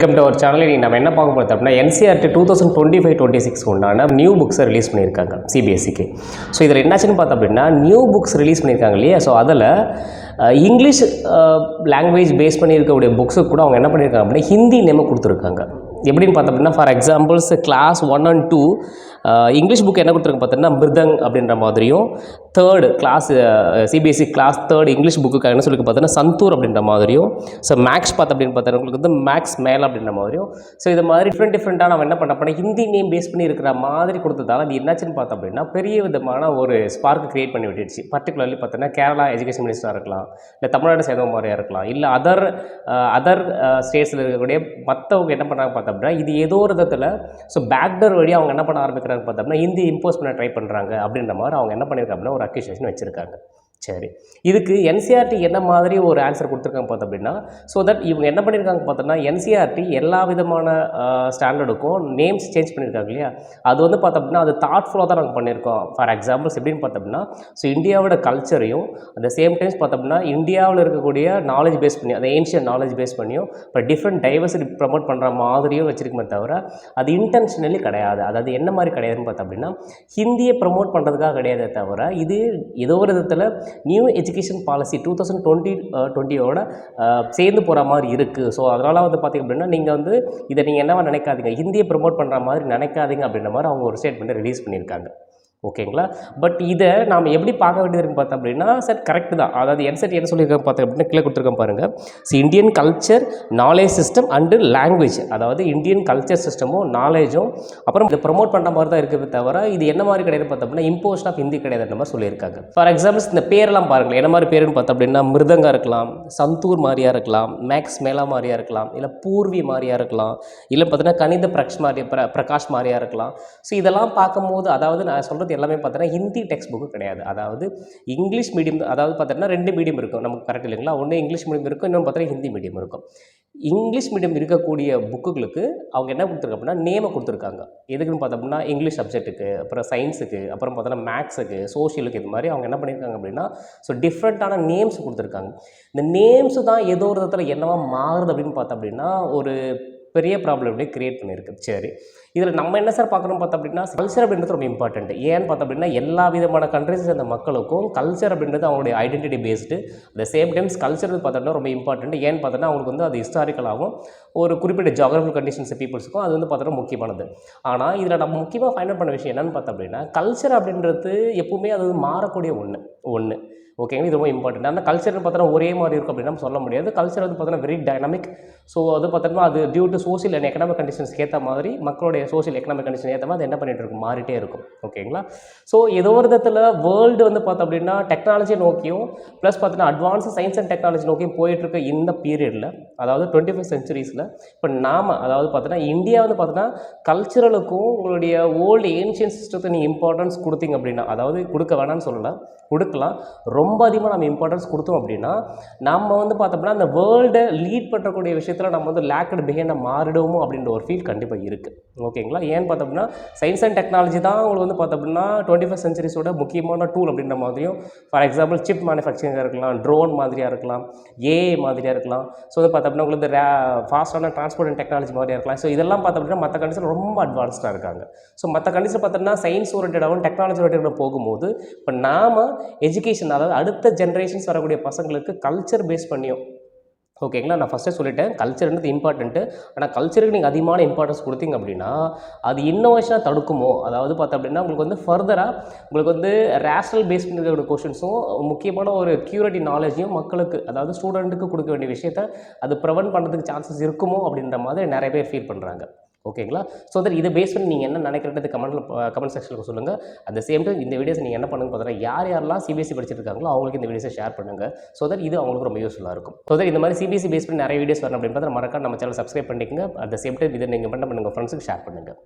Welcome to our channel. நம்ம என்ன பார்க்க போகிறது அப்படின்னா NCERT 2025-26 உண்டான நியூ புக்ஸை ரிலீஸ் பண்ணியிருக்காங்க சிபிஎஸ்சிக்கு. ஸோ இதில் என்னாச்சுன்னு பார்த்தோம் அப்படின்னா நியூ புக்ஸ் ரிலீஸ் பண்ணியிருக்காங்க இல்லையா. ஸோ அதில் இங்கிலீஷ் லாங்குவேஜ் பேஸ் பண்ணி இருக்கக்கூடிய புக்ஸுக்கு கூட அவங்க என்ன பண்ணியிருக்காங்க அப்படின்னா ஹிந்தி நேம் கொடுத்துருக்காங்க. எப்படின்னு பார்த்தோம் அப்படின்னா for examples class 1 and 2 English book என்ன கொடுத்துருக்காங்க பார்த்தீங்கன்னா மிருதங் அப்படின்ற மாதிரியும், third class CBSE class third English book என்ன சொல்லி பார்த்தீங்கன்னா சந்தூர் அப்படின்ற மாதிரியும், ஸோ மேக்ஸ் அப்படின்னு பார்த்தீங்கன்னா உங்களுக்கு வந்து மேக்ஸ் மேல் அப்படின்ற மாதிரியும், ஸோ இது மாதிரி டிஃப்ரெண்ட்டாக நம்ம என்ன பண்ண ஹிந்தி நேம் பேஸ் பண்ணி இருக்கிற மாதிரி கொடுத்ததால அது என்னாச்சுன்னு பார்த்தோம் அப்படின்னா பெரிய விதமான ஒரு ஸ்பார்க் கிரியேட் பண்ணி விட்டுடுச்சு. பர்டிகுலர்லி பார்த்தீங்கன்னா கேரளா எஜுகேஷன் மினிஸ்டராக இருக்கலாம், இல்லை தமிழ்நாடு சேர்ந்த மாதிரியாக இருக்கலாம், இல்லை அதர் ஸ்டேட்ஸில் இருக்கக்கூடிய மற்றவங்க என்ன பண்ணாங்க பார்த்தோம் அப்படின்னா இது ஏதோ ஒரு விதத்தில் ஸோ பேக்டோர் வழியாக அவங்க என்ன பண்ண ஆரம்பிக்கிறாங்க பார்த்தோம்னா ஹிந்தி இம்போஸ் பண்ண ட்ரை பண்ணுறாங்க அப்படின்ற மாதிரி அவங்க என்ன பண்ணியிருக்காங்க ஒரு அக்யூசேஷன் வச்சுருக்காங்க. சரி, இதுக்கு NCERT என்ன மாதிரி ஒரு ஆன்சர் கொடுத்துருக்காங்க பார்த்தோம் அப்படின்னா ஸோ தட் இவங்க என்ன பண்ணியிருக்காங்க பார்த்தோம்னா NCERT எல்லா விதமான ஸ்டாண்டர்டுக்கும் நேம்ஸ் சேஞ்ச் பண்ணியிருக்காங்க இல்லையா. அது வந்து பார்த்தோம் அப்படின்னா அது தாட்ஃபுல்லாக தான் நாங்கள் பண்ணியிருக்கோம். ஃபார் எக்ஸாம்பிள்ஸ் எப்படின்னு பார்த்தோம் அப்படின்னா ஸோ இந்தியாவோட கல்ச்சரையும் அந்த சேம் டைம்ஸ் பார்த்தோம் அப்படின்னா இந்தியாவில் இருக்கக்கூடிய நாலேஜ் பேஸ் பண்ணி அந்த ஏன்ஷியன் நாலேஜ் பேஸ் பண்ணியும் இப்போ டிஃப்ரெண்ட் டைவர்சிட்டி ப்ரமோட் பண்ணுற மாதிரியும் வச்சுருக்குமே தவிர அது இன்டென்ஷனலி கிடையாது. அதாவது என்ன மாதிரி கிடையாதுன்னு பார்த்தோம் அப்படின்னா ஹிந்தியை ப்ரமோட் பண்ணுறதுக்காக கிடையாதே தவிர இது ஏதோ ஒரு விதத்தில் நியூ எஜுகேஷன் பாலிசி 2020 சேர்ந்து போகிற மாதிரி இருக்குது. ஸோ அதனால் வந்து பார்த்திங்க அப்படின்னா நீங்கள் வந்து இதை நீங்கள் என்னவா நினைக்காதீங்க, ஹிந்தியை ப்ரமோட் பண்ணுற மாதிரி நினைக்காதீங்க அப்படின்ற மாதிரி அவங்க ஒரு ஸ்டேட்மெண்ட்டை ரிலீஸ் பண்ணியிருக்காங்க. ஓகேங்களா. பட் இதை நாம் எப்படி பார்க்க வேண்டியதுன்னு பார்த்தோம் அப்படின்னா சார் கரெக்டு தான். அதாவது NCERT என்ன சொல்லியிருக்காங்க பார்த்தோம் அப்படின்னா கீழே கொடுத்துருக்கோம் பாருங்கள். So Indian culture knowledge system and language, அதாவது இந்தியன் கல்ச்சர் சிஸ்டமும் நாலேஜும் அப்புறம் இதை ப்ரமோட் பண்ணுற மாதிரி தான் இருக்குது தவிர இது என்ன மாதிரி கிடையாது பார்த்தோம் அப்படின்னா இம்போஸ்ட் ஆஃப் ஹிந்தி கிடையாதுன்ற மாதிரி சொல்லியிருக்காங்க. ஃபார் எக்ஸாம்பிள்ஸ் இந்த பேரெல்லாம் பாருங்கள் என்ன மாதிரி பேருன்னு பார்த்தோம் அப்படின்னா மிருதங்கா இருக்கலாம், சந்தூர் மாதிரியாக இருக்கலாம், மேக்ஸ் மேலா மாதிரியாக இருக்கலாம், இல்லை பூர்வி மாதிரியாக இருக்கலாம், இல்லை பார்த்தீங்கன்னா கணித பிரகாஷ் மாதிரியாக இருக்கலாம். ஸோ இதெல்லாம் பார்க்கும்போது அதாவது நான் சொல்கிறது எல்லாமே பார்த்தீங்கன்னா ஹிந்தி டெக்ஸ்ட் புக்கு கிடையாது. அதாவது இங்கிலீஷ் மீடியம், அதாவது பார்த்தீங்கன்னா 2 மீடியம் இருக்கும் நமக்கு கரெக்ட் இல்லைங்களா. ஒன்று இங்கிலீஷ் மீடியம் இருக்கும், இன்னொன்று பார்த்தீங்கன்னா ஹிந்தி மீடியம் இருக்கும். இங்கிலீஷ் மீடியம் இருக்கக்கூடிய புக்குகளுக்கு அவங்க என்ன கொடுத்துருக்காங்க அப்படின்னா நேமை கொடுத்துருக்காங்க. எதுக்குன்னு பார்த்தோம் அப்படின்னா இங்கிலீஷ் சப்ஜெக்ட்டுக்கு, அப்புறம் சயின்ஸுக்கு, அப்புறம் பார்த்தோன்னா மேக்ஸுக்கு, சோஷியலுக்கு, இது மாதிரி அவங்க என்ன பண்ணியிருக்காங்க அப்படின்னா ஸோ டிஃப்ரெண்ட்டான நேம்ஸ் கொடுத்துருக்காங்க. இந்த நேம்ஸு தான் ஏதோ ஒரு விதத்தில் என்னவா மாறுது அப்படின்னு பார்த்தோம் அப்படின்னா ஒரு பெரிய ப்ராப்ளம் கிரியேட் பண்ணியிருக்கு. சரி, இதில் நம்ம என்ன சார் பார்க்கணும் பார்த்தோம் அப்படின்னா கல்ச்சர் அப்படின்றது ரொம்ப இம்பார்ட்டன்ட். ஏன்னு பார்த்தோம் அப்படின்னா எல்லா விதமான கண்ட்ரிஸ் சேர்ந்த மக்களுக்கும் கல்ச்சர் அப்படின்றது அவங்களுடைய identity based. At the same times culture பார்த்தோம்னா ரொம்ப இம்பார்ட்டன்ட். ஏன்னு பார்த்தோன்னா அவங்களுக்கு வந்து அது ஹிஸ்டாரிக்கலாகவும் ஒரு குறிப்பிட்ட ஜியோகிராஃபிக்கல் கண்டிஷன்ஸ் பீப்புள்ஸுக்கும் அது வந்து பார்த்தோன்னா முக்கியமானது. ஆனால் இதில் நம்ம முக்கியமாக ஃபைண்ட் அவுட் பண்ண விஷயம் என்னென்னு பார்த்தோம் அப்படின்னா கல்ச்சர் அப்படின்றது எப்பவுமே அது மாறக்கூடிய ஒன்று. ஓகேங்க, இது ரொம்ப இம்பார்ட்டன்ட். ஆனால் கல்ச்சர்னு பார்த்தோன்னா ஒரே மாதிரி இருக்கும் அப்படின்னு நம்ம சொல்ல முடியாது. கல்ச்சர் வந்து பார்த்தோன்னா வெரி டைனமிக். ஸோ அது பார்த்தோம்னா அது due to social and economic கண்டிஷன்ஸ்க்கு ஏற்ற மாதிரி மக்களுடைய சோஷியல் எக்கனாமிக் கண்டிஷன் ஏற்ற மாதிரி அது என்ன பண்ணிகிட்டு இருக்கும், மாறிட்டே இருக்கும். ஓகேங்களா. ஸோ ஏதோ ஒரு விதத்தில் வேர்ல்டு வந்து பார்த்தோம் அப்படின்னா டெக்னாலஜி நோக்கியும் ப்ளஸ் பார்த்தோன்னா அட்வான்ஸ் சயின்ஸ் அண்ட் டெக்னாலஜி நோக்கியும் போயிட்டுருக்க இந்த பீரியடில், அதாவது 21st centuries இப்போ நாம் அதாவது பார்த்தோன்னா இந்தியா வந்து பார்த்தோன்னா கல்ச்சரலுக்கும் உங்களுடைய ஓல்டு ஏன்ஷியன் சிஸ்டத்தை நீங்கள் இம்பார்ட்டன்ஸ் கொடுத்தீங்க அப்படின்னா, அதாவது கொடுக்க வேணாம்னு சொல்லலாம், கொடுக்கலாம், ரொம்ப அதிகமாக நம்ம இம்பார்ட்டன்ஸ் கொடுத்தோம் அப்படின்னா நம்ம வந்து பார்த்தோம்னா அந்த வேர்ல்டை லீட் பண்ணக்கூடிய விஷயத்தில் நம்ம வந்து லேக்கட் பிஹேண்டாக மாறிடுவோமோ அப்படின்ற ஒரு ஃபீல் கண்டிப்பாக இருக்குது. ஓகேங்களா. ஏன்னு பார்த்தோம்னா சயின்ஸ் அண்ட் டெக்னாலஜி தான் உங்களுக்கு வந்து பார்த்தோம்னா 21st centuries முக்கியமான டூல் அப்படின்ற மாதிரியும், ஃபார் எக்ஸாம்பிள் சிப் மேனுஃபேக்சரிங்காக இருக்கலாம், ட்ரோன் மாதிரியாக இருக்கலாம், ஏஐ மாதிரியாக இருக்கலாம், ஸோ வந்து பார்த்தோம்னா உங்களுக்கு ஃபாஸ்டான டிரான்ஸ்போர்ட் அண்ட் டெக்னாலஜி மாதிரியாக இருக்கலாம். ஸோ இதெல்லாம் பார்த்தோம் அப்படின்னா மற்ற கண்ட்ரிஸில் ரொம்ப அட்வான்ஸ்டாக இருக்காங்க. ஸோ மற்ற கண்ட்ரிஸில் பார்த்தோம்னா சயின்ஸ் ஓரியன்டாகவும் டெக்னாலஜி ஓரியன்டாக போகும்போது இப்போ நாம் எஜுகேஷன், அதாவது அடுத்த ஜென்ரேஷன்ஸ் வரக்கூடிய பசங்களுக்கு கல்ச்சர் பேஸ் பண்ணியும், ஓகேங்களா, நான் ஃபஸ்ட்டே சொல்லிட்டேன் கல்ச்சர்ன்றது இம்பார்ட்டன்ட்டு. ஆனால் கல்ச்சருக்கு நீங்கள் அதிகமான இம்பார்ட்டன்ஸ் கொடுத்தீங்க அப்படின்னா அது இன்னோவேஷனாக தடுக்குமோ, அதாவது பார்த்தோம் அப்படின்னா உங்களுக்கு வந்து ஃபர்தராக உங்களுக்கு வந்து ரேஷனல் பேஸ் பண்ணிருக்கிற கொஷின்ஸும் முக்கியமான ஒரு க்யூரிட்டி நாலேஜையும் மக்களுக்கு, அதாவது ஸ்டூடெண்ட்டுக்கு கொடுக்க வேண்டிய விஷயத்தை அது ப்ரிவென்ட் பண்ணுறதுக்கு சான்சஸ் இருக்குமோ அப்படின்ற மாதிரி நிறைய பேர் ஃபீல் பண்ணுறாங்க. ஓகேங்களா. ஸோ தட் இதை பேஸ் பண்ணி நீங்கள் என்ன நினைக்கிறது கமெண்ட் செக்ஷனில் சொல்லுங்கள். அட் த சேம் டைம் இந்த வீடியோஸ் நீங்கள் என்ன பண்ணுங்க பார்த்தீங்கன்னா யாரெல்லாம் சிபிஎஸ்சி படிச்சுட்டு இருக்காங்களோ அவங்களுக்கு இந்த வீடியோஸை ஷேர் பண்ணுங்கள். ஸோ தட் இது அவங்களுக்கு ரொம்ப யூஸ்ஃபுல்லாக இருக்கும். ஸோ தட் இந்த மாதிரி சிபிஎஸ்சி பேஸ் பண்ணி நிறைய வீடியோஸ் வரணும் அப்படின்னு பார்த்தா மறக்காம நம்ம சேனல் சப்ஸ்கிரைப் பண்ணிக்கங்க. அட் த சேம் டைம் இதை நீங்கள் பண்ணுங்கள் ஃப்ரெண்ட்ஸுக்கு ஷேர் பண்ணுங்கள்.